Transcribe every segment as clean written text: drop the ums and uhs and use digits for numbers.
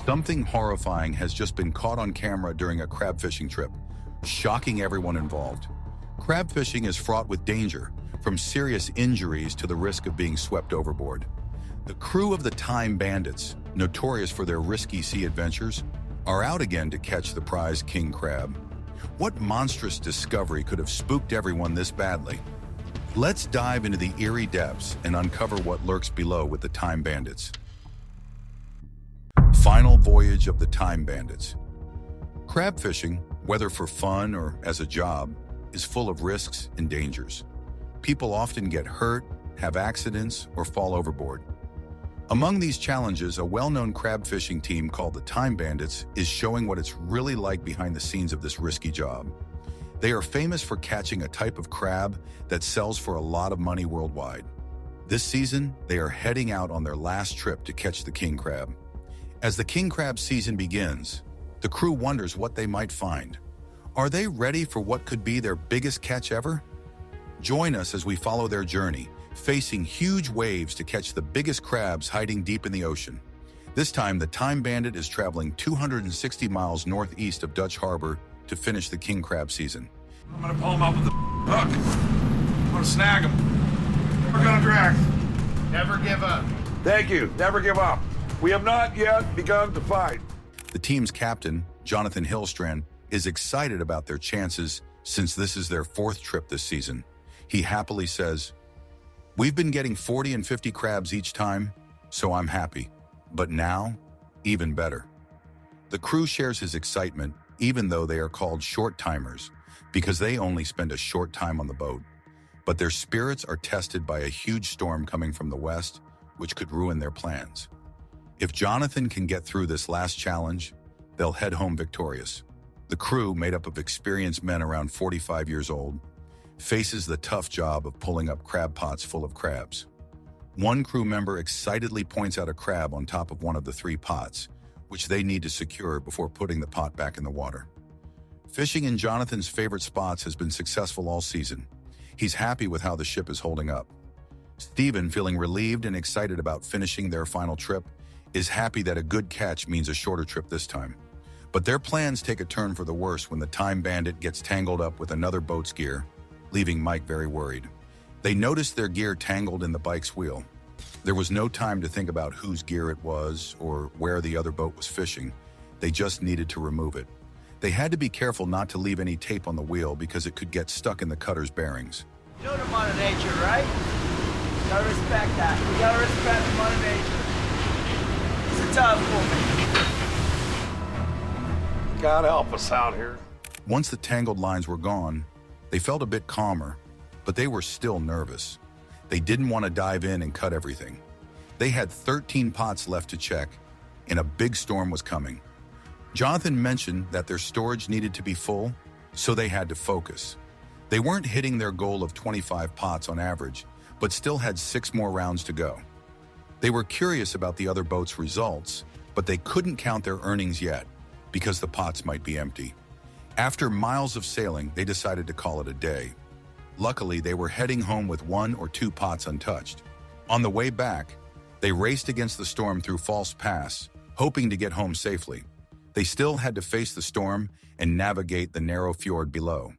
Something horrifying has just been caught on camera during a crab fishing trip, shocking everyone involved. Crab fishing is fraught with danger, from serious injuries to the risk of being swept overboard. The crew of the Time Bandits, notorious for their risky sea adventures, are out again to catch the prized king crab. What monstrous discovery could have spooked everyone this badly? Let's dive into the eerie depths and uncover what lurks below with the Time Bandits. Final voyage of the Time Bandits. Crab fishing, whether for fun or as a job, is full of risks and dangers. People often get hurt, have accidents, or fall overboard. Among these challenges, a well-known crab fishing team called the Time Bandits is showing what it's really like behind the scenes of this risky job. They are famous for catching a type of crab that sells for a lot of money worldwide. This season, they are heading out on their last trip to catch the king crab. As the king crab season begins, the crew wonders what they might find. Are they ready for what could be their biggest catch ever? Join us as we follow their journey, facing huge waves to catch the biggest crabs hiding deep in the ocean. This time, the Time Bandit is traveling 260 miles northeast of Dutch Harbor to finish the king crab season. I'm gonna pull him up with the hook. I'm gonna snag him. We're gonna drag. Never give up. Thank you. Never give up. We have not yet begun to fight. The team's captain, Jonathan Hillstrand, is excited about their chances since this is their fourth trip this season. He happily says, "We've been getting 40 and 50 crabs each time, so I'm happy. But now, even better." The crew shares his excitement, even though they are called short timers, because they only spend a short time on the boat. But their spirits are tested by a huge storm coming from the west, which could ruin their plans. If Jonathan can get through this last challenge, they'll head home victorious. The crew, made up of experienced men around 45 years old, faces the tough job of pulling up crab pots full of crabs. One crew member excitedly points out a crab on top of one of the 3 pots, which they need to secure before putting the pot back in the water. Fishing in Jonathan's favorite spots has been successful all season. He's happy with how the ship is holding up. Stephen, feeling relieved and excited about finishing their final trip, is happy that a good catch means a shorter trip this time. But their plans take a turn for the worse when the Time Bandit gets tangled up with another boat's gear, leaving Mike very worried. They notice their gear tangled in the bike's wheel. There was no time to think about whose gear it was or where the other boat was fishing. They just needed to remove it. They had to be careful not to leave any tape on the wheel because it could get stuck in the cutter's bearings. You know the Mother Nature, right? You gotta respect that. We gotta respect Mother Nature. It's a tough woman. God help us out here. Once the tangled lines were gone, they felt a bit calmer, but they were still nervous. They didn't want to dive in and cut everything. They had 13 pots left to check, and a big storm was coming. Jonathan mentioned that their storage needed to be full, so they had to focus. They weren't hitting their goal of 25 pots on average, but still had 6 more rounds to go. They were curious about the other boat's results, but they couldn't count their earnings yet, because the pots might be empty. After miles of sailing, they decided to call it a day. Luckily, they were heading home with 1 or 2 pots untouched. On the way back, they raced against the storm through False Pass, hoping to get home safely. They still had to face the storm and navigate the narrow fjord below.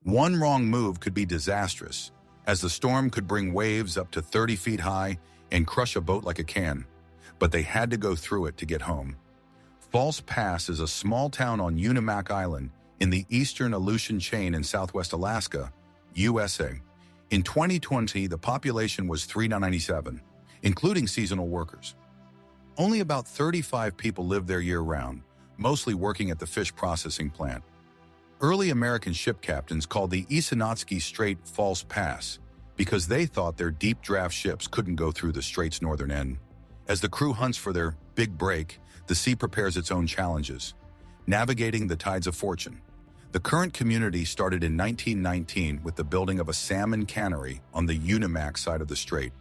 One wrong move could be disastrous, as the storm could bring waves up to 30 feet high and crush a boat like a can, but they had to go through it to get home. False Pass is a small town on Unimak Island in the eastern Aleutian chain in southwest Alaska, USA. In 2020, the population was 397, including seasonal workers. Only about 35 people live there year-round, mostly working at the fish processing plant. Early American ship captains called the Isanatsky Strait False Pass because they thought their deep draft ships couldn't go through the strait's northern end. As the crew hunts for their big break, the sea prepares its own challenges, navigating the tides of fortune. The current community started in 1919 with the building of a salmon cannery on the Unimak side of the strait.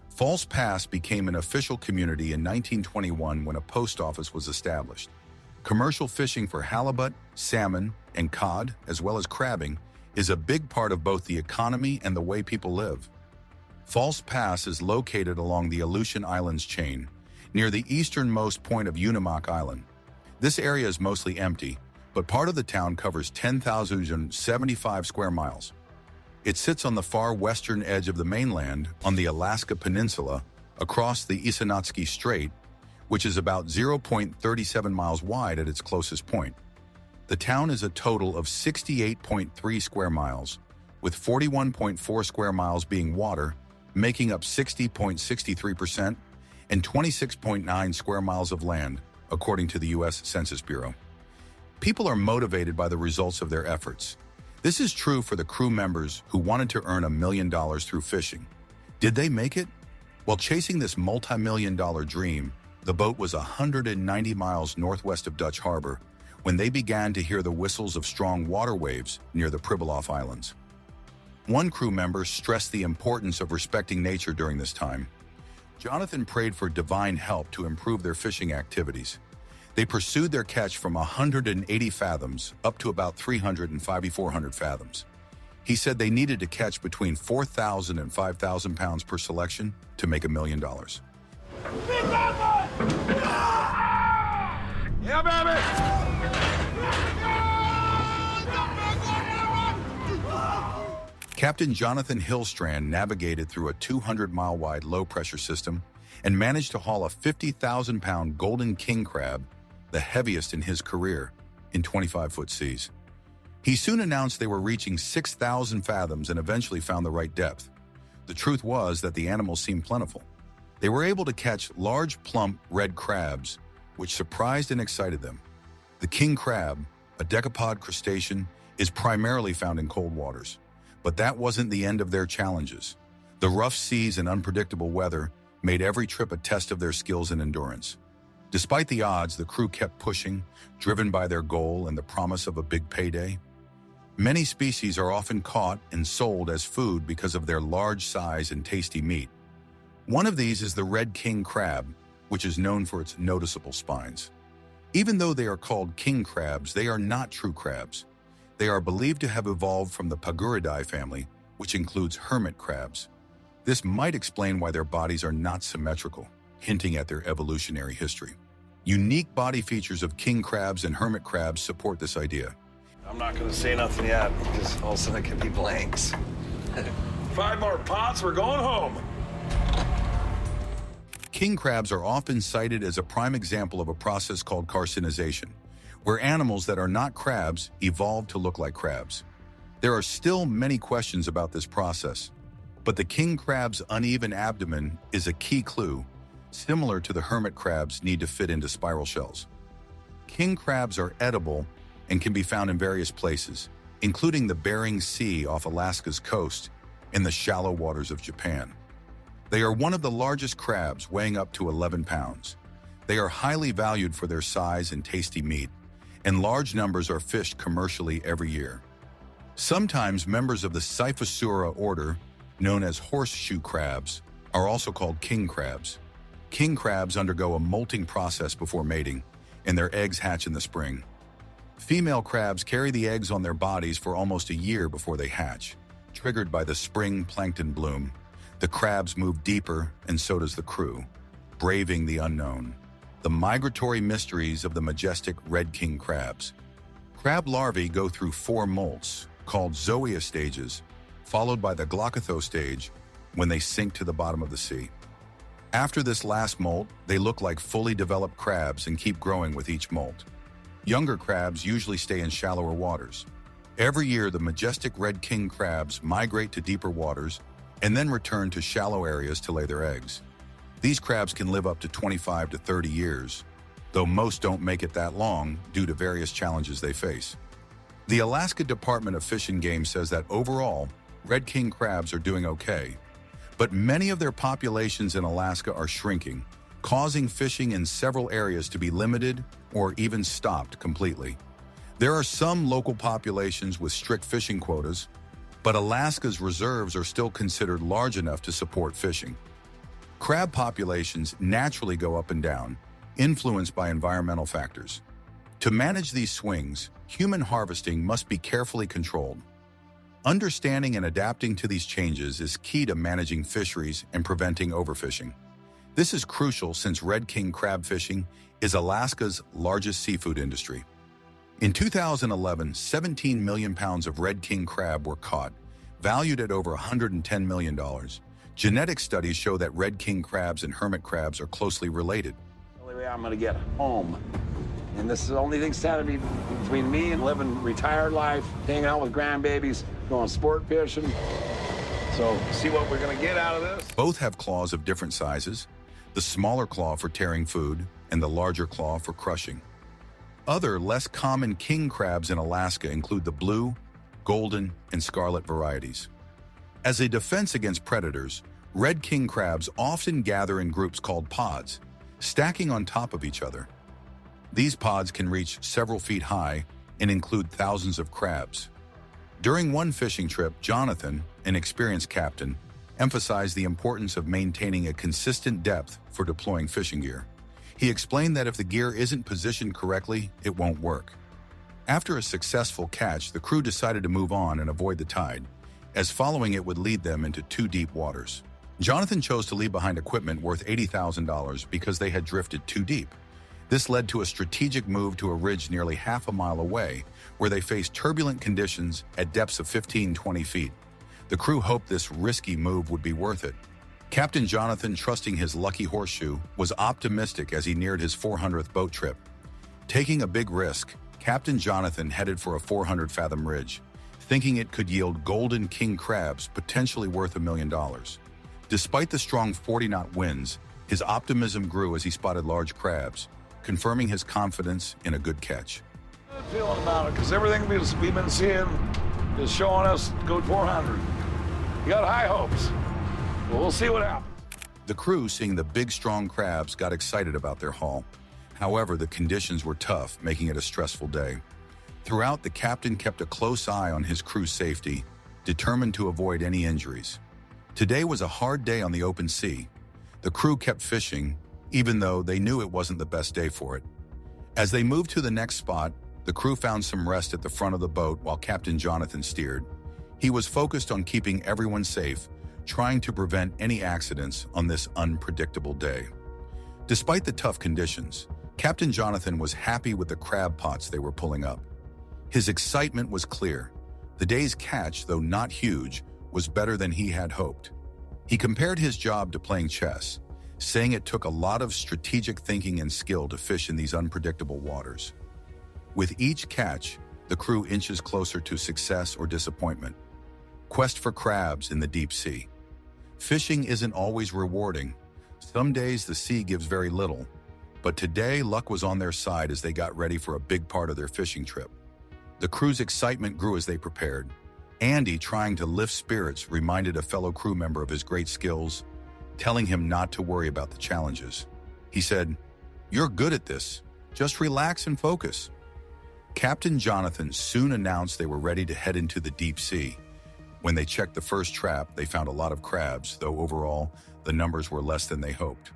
False Pass became an official community in 1921 when a post office was established. Commercial fishing for halibut, salmon, and cod, as well as crabbing, is a big part of both the economy and the way people live. False Pass is located along the Aleutian Islands chain, near the easternmost point of Unimak Island. This area is mostly empty, but part of the town covers 10,075 square miles. It sits on the far western edge of the mainland on the Alaska Peninsula across the Isanatsky Strait, which is about 0.37 miles wide at its closest point. The town is a total of 68.3 square miles, with 41.4 square miles being water, making up 60.63%, and 26.9 square miles of land, according to the U.S. Census Bureau. People are motivated by the results of their efforts. This is true for the crew members who wanted to earn $1 million through fishing. Did they make it? While chasing this multi-million-dollar dream, the boat was 190 miles northwest of Dutch Harbor when they began to hear the whistles of strong water waves near the Pribilof Islands. One crew member stressed the importance of respecting nature during this time. Jonathan prayed for divine help to improve their fishing activities. They pursued their catch from 180 fathoms up to about 300 and 5,400 fathoms. He said they needed to catch between 4,000 and 5,000 pounds per selection to make $1 million. Yeah, baby! Captain Jonathan Hillstrand navigated through a 200-mile-wide low-pressure system and managed to haul a 50,000-pound golden king crab, the heaviest in his career, in 25-foot seas. He soon announced they were reaching 6,000 fathoms and eventually found the right depth. The truth was that the animals seemed plentiful. They were able to catch large, plump, red crabs, which surprised and excited them. The king crab, a decapod crustacean, is primarily found in cold waters. But that wasn't the end of their challenges. The rough seas and unpredictable weather made every trip a test of their skills and endurance. Despite the odds, the crew kept pushing, driven by their goal and the promise of a big payday. Many species are often caught and sold as food because of their large size and tasty meat. One of these is the red king crab, which is known for its noticeable spines. Even though they are called king crabs, they are not true crabs. They are believed to have evolved from the Paguridae family, which includes hermit crabs. This might explain why their bodies are not symmetrical, hinting at their evolutionary history. Unique body features of king crabs and hermit crabs support this idea. I'm not going to say nothing yet, because all of a sudden it could be blanks. 5 more pots, we're going home. King crabs are often cited as a prime example of a process called carcinization, where animals that are not crabs evolve to look like crabs. There are still many questions about this process, but the king crab's uneven abdomen is a key clue, similar to the hermit crab's need to fit into spiral shells. King crabs are edible and can be found in various places, including the Bering Sea off Alaska's coast and the shallow waters of Japan. They are one of the largest crabs, weighing up to 11 pounds. They are highly valued for their size and tasty meat, and large numbers are fished commercially every year. Sometimes members of the Scyphosaura order, known as horseshoe crabs, are also called king crabs. King crabs undergo a molting process before mating, and their eggs hatch in the spring. Female crabs carry the eggs on their bodies for almost a year before they hatch. Triggered by the spring plankton bloom, the crabs move deeper, and so does the crew, braving the unknown. The migratory mysteries of the majestic red king crabs. Crab larvae go through 4 molts, called zoea stages, followed by the glockatho stage when they sink to the bottom of the sea. After this last molt, they look like fully developed crabs and keep growing with each molt. Younger crabs usually stay in shallower waters. Every year, the majestic red king crabs migrate to deeper waters and then return to shallow areas to lay their eggs. These crabs can live up to 25 to 30 years, though most don't make it that long due to various challenges they face. The Alaska Department of Fish and Game says that overall, red king crabs are doing okay, but many of their populations in Alaska are shrinking, causing fishing in several areas to be limited or even stopped completely. There are some local populations with strict fishing quotas, but Alaska's reserves are still considered large enough to support fishing. Crab populations naturally go up and down, influenced by environmental factors. To manage these swings, human harvesting must be carefully controlled. Understanding and adapting to these changes is key to managing fisheries and preventing overfishing. This is crucial since red king crab fishing is Alaska's largest seafood industry. In 2011, 17 million pounds of red king crab were caught, valued at over $110 million. Genetic studies show that red king crabs and hermit crabs are closely related. The only way I'm gonna get home, and this is the only thing standing between me and living retired life, hanging out with grandbabies, going sport fishing. So, see what we're gonna get out of this? Both have claws of different sizes, the smaller claw for tearing food and the larger claw for crushing. Other, less common king crabs in Alaska include the blue, golden, and scarlet varieties. As a defense against predators, red king crabs often gather in groups called pods, stacking on top of each other. These pods can reach several feet high and include thousands of crabs. During one fishing trip, Jonathan, an experienced captain, emphasized the importance of maintaining a consistent depth for deploying fishing gear. He explained that if the gear isn't positioned correctly, it won't work. After a successful catch, the crew decided to move on and avoid the tide, as following it would lead them into too deep waters. Jonathan chose to leave behind equipment worth $80,000 because they had drifted too deep. This led to a strategic move to a ridge nearly half a mile away, where they faced turbulent conditions at depths of 15-20 feet. The crew hoped this risky move would be worth it. Captain Jonathan, trusting his lucky horseshoe, was optimistic as he neared his 400th boat trip. Taking a big risk, Captain Jonathan headed for a 400-fathom ridge, thinking it could yield golden king crabs potentially worth $1 million. Despite the strong 40-knot winds, his optimism grew as he spotted large crabs, confirming his confidence in a good catch. Good feeling about it, because everything we've been seeing is showing us go 400. You got high hopes. Well, we'll see what happens. The crew, seeing the big, strong crabs, got excited about their haul. However, the conditions were tough, making it a stressful day. Throughout, the captain kept a close eye on his crew's safety, determined to avoid any injuries. Today was a hard day on the open sea. The crew kept fishing, even though they knew it wasn't the best day for it. As they moved to the next spot, the crew found some rest at the front of the boat while Captain Jonathan steered. He was focused on keeping everyone safe, trying to prevent any accidents on this unpredictable day. Despite the tough conditions, Captain Jonathan was happy with the crab pots they were pulling up. His excitement was clear. The day's catch, though not huge, was better than he had hoped. He compared his job to playing chess, saying it took a lot of strategic thinking and skill to fish in these unpredictable waters. With each catch, the crew inches closer to success or disappointment. Quest for crabs in the deep sea. Fishing isn't always rewarding. Some days the sea gives very little, but today luck was on their side as they got ready for a big part of their fishing trip. The crew's excitement grew as they prepared. Andy, trying to lift spirits, reminded a fellow crew member of his great skills, telling him not to worry about the challenges. He said, "You're good at this. Just relax and focus." Captain Jonathan soon announced they were ready to head into the deep sea. When they checked the first trap, they found a lot of crabs, though overall, the numbers were less than they hoped.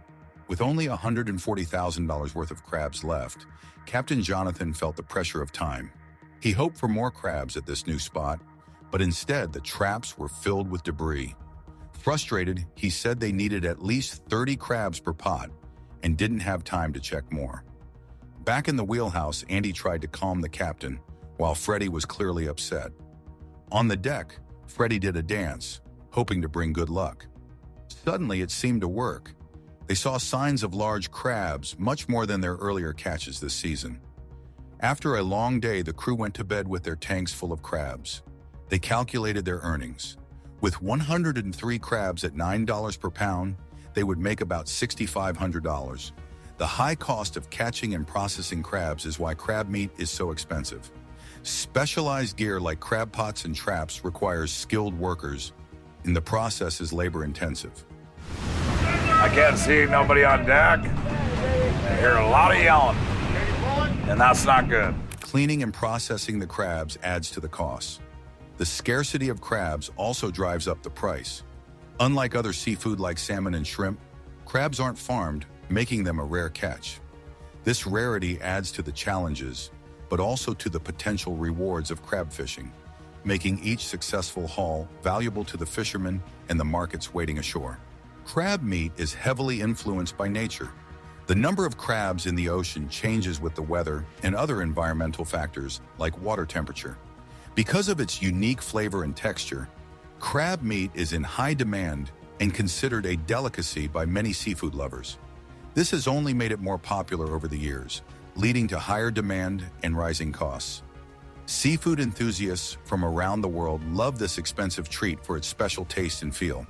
With only $140,000 worth of crabs left, Captain Jonathan felt the pressure of time. He hoped for more crabs at this new spot, but instead the traps were filled with debris. Frustrated, he said they needed at least 30 crabs per pot and didn't have time to check more. Back in the wheelhouse, Andy tried to calm the captain, while Freddie was clearly upset. On the deck, Freddie did a dance, hoping to bring good luck. Suddenly, it seemed to work. They saw signs of large crabs, much more than their earlier catches this season. After a long day, the crew went to bed with their tanks full of crabs. They calculated their earnings. With 103 crabs at $9 per pound, they would make about $6,500. The high cost of catching and processing crabs is why crab meat is so expensive. Specialized gear like crab pots and traps requires skilled workers, and the process is labor-intensive. I can't see nobody on deck. I hear a lot of yelling, and that's not good. Cleaning and processing the crabs adds to the costs. The scarcity of crabs also drives up the price. Unlike other seafood like salmon and shrimp, crabs aren't farmed, making them a rare catch. This rarity adds to the challenges, but also to the potential rewards of crab fishing, making each successful haul valuable to the fishermen and the markets waiting ashore. Crab meat is heavily influenced by nature. The number of crabs in the ocean changes with the weather and other environmental factors like water temperature. Because of its unique flavor and texture, crab meat is in high demand and considered a delicacy by many seafood lovers. This has only made it more popular over the years, leading to higher demand and rising costs. Seafood enthusiasts from around the world love this expensive treat for its special taste and feel.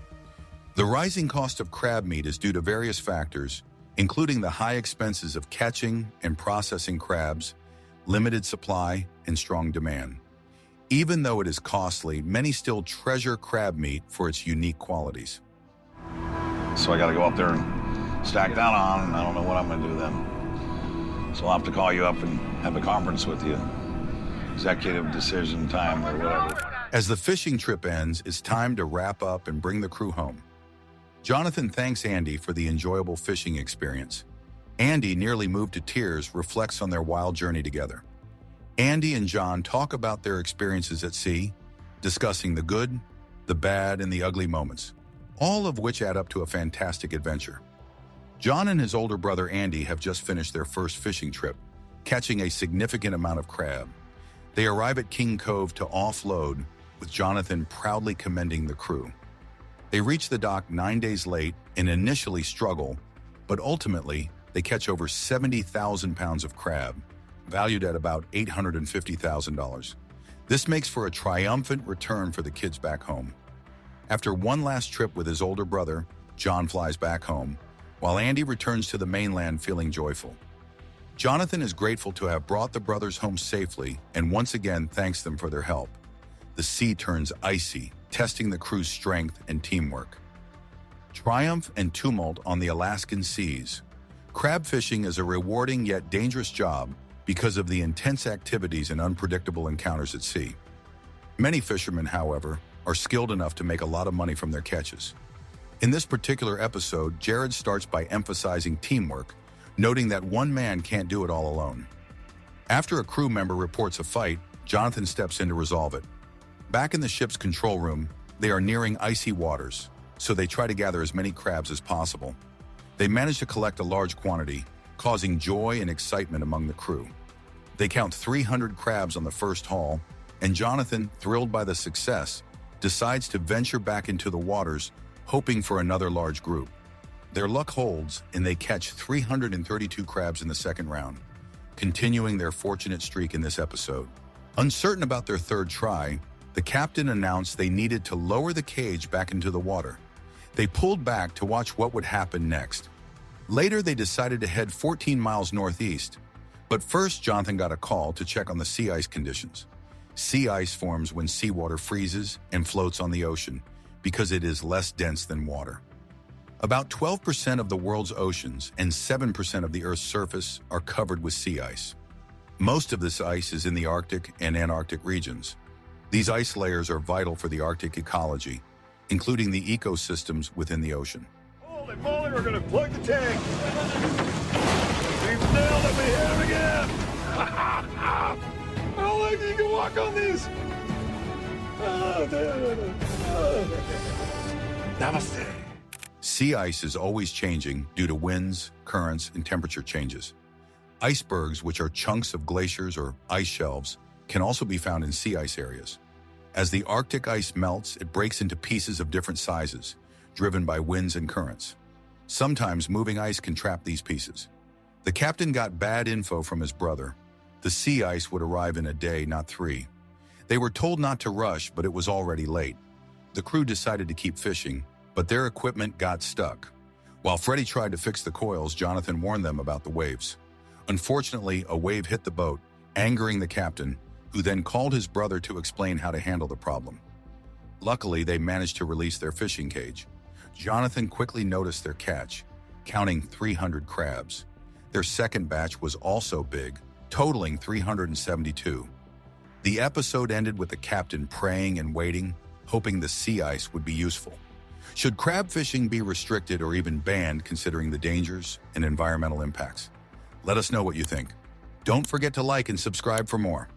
The rising cost of crab meat is due to various factors, including the high expenses of catching and processing crabs, limited supply, and strong demand. Even though it is costly, many still treasure crab meat for its unique qualities. So I got to go up there and stack that on, and I don't know what I'm going to do then. So I'll have to call you up and have a conference with you. Executive decision time or whatever. As the fishing trip ends, it's time to wrap up and bring the crew home. Jonathan thanks Andy for the enjoyable fishing experience. Andy, nearly moved to tears, reflects on their wild journey together. Andy and John talk about their experiences at sea, discussing the good, the bad, and the ugly moments, all of which add up to a fantastic adventure. John and his older brother Andy have just finished their first fishing trip, catching a significant amount of crab. They arrive at King Cove to offload, with Jonathan proudly commending the crew. They reach the dock 9 days late and initially struggle, but ultimately they catch over 70,000 pounds of crab, valued at about $850,000. This makes for a triumphant return for the kids back home. After one last trip with his older brother, John flies back home, while Andy returns to the mainland feeling joyful. Jonathan is grateful to have brought the brothers home safely and once again thanks them for their help. The sea turns icy, testing the crew's strength and teamwork. Triumph and tumult on the Alaskan seas. Crab fishing is a rewarding yet dangerous job because of the intense activities and unpredictable encounters at sea. Many fishermen, however, are skilled enough to make a lot of money from their catches. In this particular episode, Jared starts by emphasizing teamwork, noting that one man can't do it all alone. After a crew member reports a fight, Jonathan steps in to resolve it. Back in the ship's control room, they are nearing icy waters, so they try to gather as many crabs as possible. They manage to collect a large quantity, causing joy and excitement among the crew. They count 300 crabs on the first haul, and Jonathan, thrilled by the success, decides to venture back into the waters, hoping for another large group. Their luck holds, and they catch 332 crabs in the second round, continuing their fortunate streak in this episode. Uncertain about their third try, the captain announced they needed to lower the cage back into the water. They pulled back to watch what would happen next. Later, they decided to head 14 miles northeast. But first, Jonathan got a call to check on the sea ice conditions. Sea ice forms when seawater freezes and floats on the ocean because it is less dense than water. About 12% of the world's oceans and 7% of the Earth's surface are covered with sea ice. Most of this ice is in the Arctic and Antarctic regions. These ice layers are vital for the Arctic ecology, including the ecosystems within the ocean. Holy moly, we're gonna plug the tank. We've nailed it, we hit him again. I don't think you can walk on these. Namaste. Sea ice is always changing due to winds, currents, and temperature changes. Icebergs, which are chunks of glaciers or ice shelves, can also be found in sea ice areas. As the Arctic ice melts, it breaks into pieces of different sizes, driven by winds and currents. Sometimes moving ice can trap these pieces. The captain got bad info from his brother. The sea ice would arrive in a day, not 3. They were told not to rush, but it was already late. The crew decided to keep fishing, but their equipment got stuck. While Freddie tried to fix the coils, Jonathan warned them about the waves. Unfortunately, a wave hit the boat, angering the captain, who then called his brother to explain how to handle the problem. Luckily, they managed to release their fishing cage. Jonathan quickly noticed their catch, counting 300 crabs. Their second batch was also big, totaling 372. The episode ended with the captain praying and waiting, hoping the sea ice would be useful. Should crab fishing be restricted or even banned considering the dangers and environmental impacts? Let us know what you think. Don't forget to like and subscribe for more.